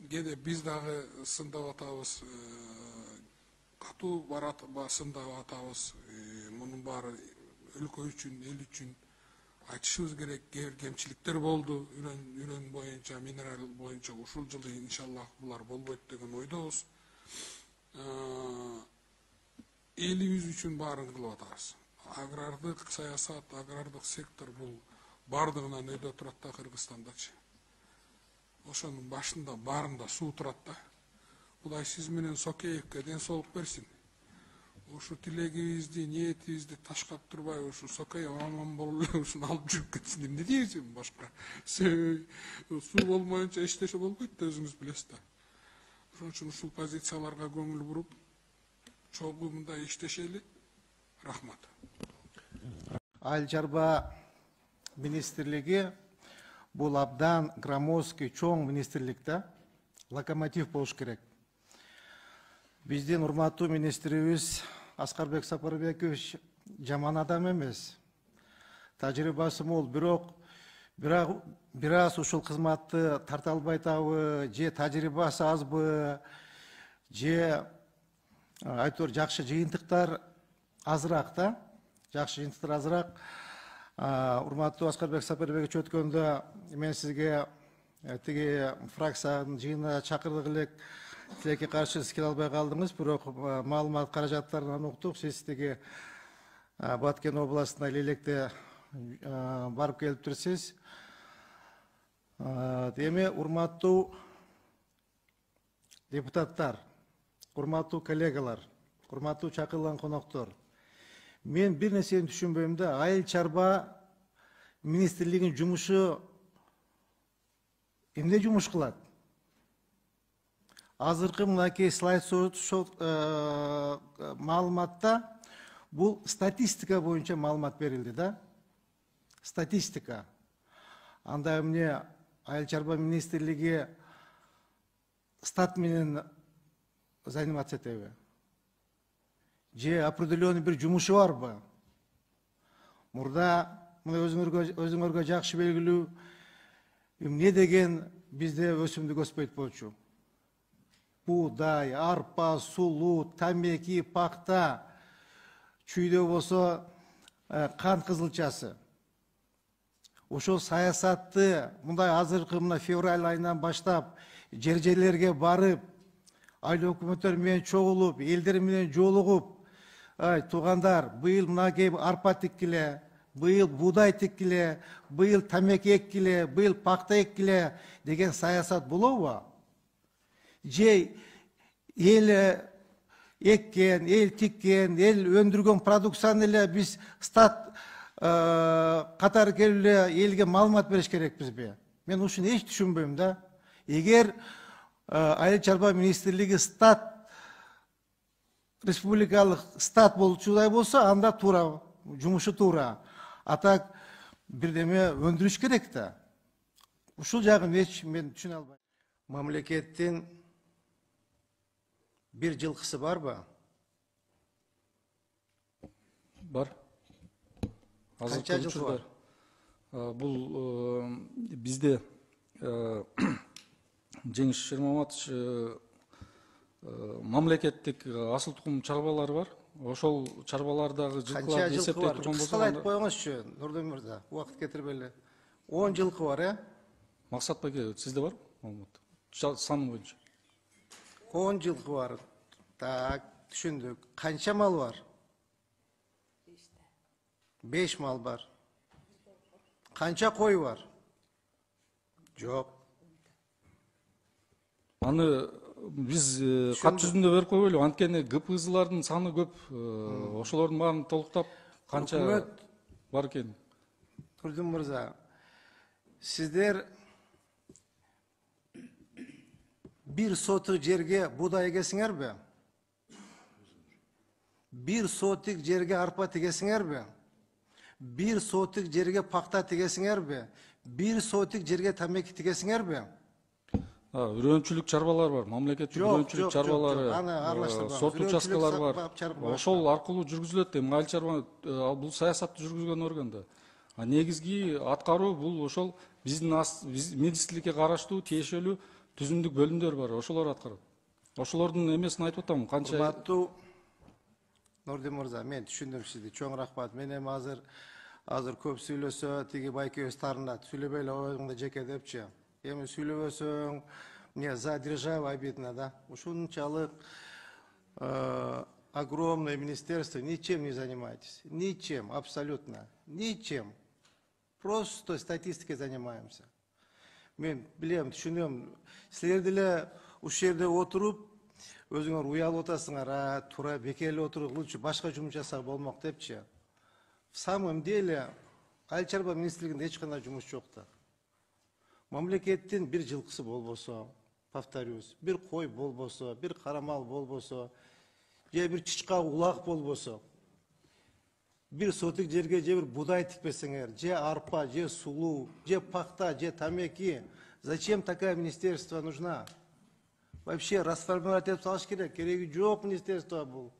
кээде биз дагы сындап атабыз, катуу сындап атабыз. Мунун баары өлкө үчүн, эл үчүн айтышыбыз керек. Кээ бир кемчиликтер болду, үрөн боюнча, минерал боюнча ушул жылы иншаллах булар болбойт деген ойдобуз. Элибиз үчүн баарын кылып атабыз. Агрардык саясат, агрардык сектор бул бардыгынан өйдө турат да Кыргызстандачы. Ошонун башында баарында суу турат да. Кудай сиз менен Сокеевке ден соолук берсин. Ушу тилегибизди, ниетибизди таштап турбай, ушу Сокеев аман болуп эле ушуну алып жүрүп кетсин деп не дейбиз эми башка. Суу болмоюнча эчтеше болбойт да, өзүңүз билесиз да. Ошон үчүн ушул позицияларга көңүл буруп, чогуу мындай иштешели. Рахмат. Айыл чарба министрлиги бул абдан громоздкий, чоң министрлик да, локомотив болуш керек. Биздин урматтуу министрибиз Аскарбек Сапарбекович жаман адам эмес. Тажрыйбасы мол, бирок бир аз ушул кызматты тарта албайтабы, же тажрыйбасы азбы, же айтор жакшы жыйынтыктар азыраак да, жакшы жыйынтыктар азыраак. Урматтуу Аскарбек Сапарбекович өткөндө мен сизге тиги фракциянын жыйынына чакырдык элек, тилекке каршы сиз келе албай калдыңыз, бирок маалымат каражаттарынан уктук, сиз тиги Баткен областына Лелекте барып келип турсуз. Эми урматтуу депутаттар, урматтуу коллегалар, урматтуу чакырылган коноктор, мен бир нерсени түшүнбөйм да, айыл чарба министрлигинин жумушу эмне жумуш кылат? Азыркы мынакей слайд маалыматта бул статистика боюнча маалымат берилди да. Статистика. Анда эмне айыл чарба министрлиги стат менен заниматься этеби? Же определенный бир жумушу барбы? Мурда мына өзүңөргө жакшы белгилүү эмне деген бизде өсүмдүк өспөйт болчу. Будай, арпа, сулуу, тамеки, пакта, чүйдө болсо кант кызылчасы. Ошол саясатты мындай азыркы мына февраль айынан баштап жер-жерлерге барып, айыл өкмөттөр менен чогулуп, элдер менен жолугуп, туугандар, быйыл мынакей арпа тиккиле, быйыл будай тиккиле, быйыл тамеки эккиле, быйыл пакта эккиле деген саясат болобу? Же эл эккен, эл тиккен, эл өндүргөн продукцияны эле биз стат катары келип эле элге маалымат бериш керекпизби? Мен ушуну эч түшүнбөйм да. Эгер айыл чарба министрлиги стат, республикалык стат болчудай болсо, анда туура, жумушу туура. А так бирдеме өндүрүш керек да. Ушул жагын эч мен түшүнө албайм. Мамлекеттин бир жылкысы барбы? Бар. Канча жылкы бар? Бул бизде Жеңиш Шермаматович мамлекеттик асыл тукум чарбалар бар. Ошол чарбалардагы жылкыларды эсептей турган болсо, кыскалайт коюңузчу, Нурдын мырза, убакыт кетирбейли. 10 жылкы бар, Максат байке, сизде бар маалымат? Саны боюнча. 10 жылкы бар. Так, түшүндүк. Канча мал бар? 5 мал бар. Канча кой бар? Жок. Аны биз кат жүзүндө берип койбойлу, анткени ГПЗлардын саны көп. Ошолордун баарын толуктап канча бар экен? Нурдын мырза, сиздер бир сотык жерге будай эгесиңерби? Бир сотык жерге арпа тигесиңерби? Бир сотык жерге пакта тигесиңерби? Бир сотык жерге тамеки тигесиңерби? Үрөнчүлүк чарбалар бар, мамлекеттик үрөнчүлүк чарбалары, сот участкалары бар. Ошол аркылуу жүргүзүлөт. Эми айыл чарба бул саясатты жүргүзгөн орган да. Негизги аткаруу бул ошол биздин министрликке караштуу тиешелүү түзүмдүк бөлүмдөр бар, ошолор аткарат. Ошолордун эмесин айтып атам, канча. Урматтуу Нурдин мырза, мен түшүндүм сизди. Чоң рахмат. Мен эми азыр көп сүйлөсө, тиги байкебиз тарынат. Сүйлөбөй эле оюңду жеке депчи. Эми сүйлөбөсөң, мне за державу обидно, да? Ушунчалык огромное министерство, ничем не занимаетесь. Ничем, абсолютно. Ничем. Просто статистикой занимаемся. Мен билем, түшүнөм. Силер деле ушул жерде отуруп, өзүңөр уялып атасыңар, туура бекелип отуруп, лучше башка жумуш жасак болмок депчи. В самом деле, Айыл чарба министрлигинде эч кандай жумуш жок да. Мамлекеттин бир жылкысы болбосо, повторюсь, бир кой болбосо, бир карамал болбосо, же бир чычка улак болбосо, бир сотик жерге же бир будай тикпесеңер, же арпа, же сулуу, же пахта, же тамеки, зачем такая министерство нужна? Вообще расформировать этип салыш керек, кереги жок министерство бул.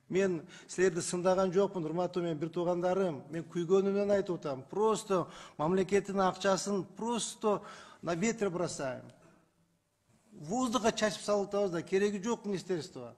Мен силерди сындаган жокмун, урматтуу менин бир туугандарым, мен күйгөнүмдөн айтып атам. Просто мамлекеттин акчасын просто на ветер бросаем. Воздуха чачып салып атабыз да, кереги жок министерство.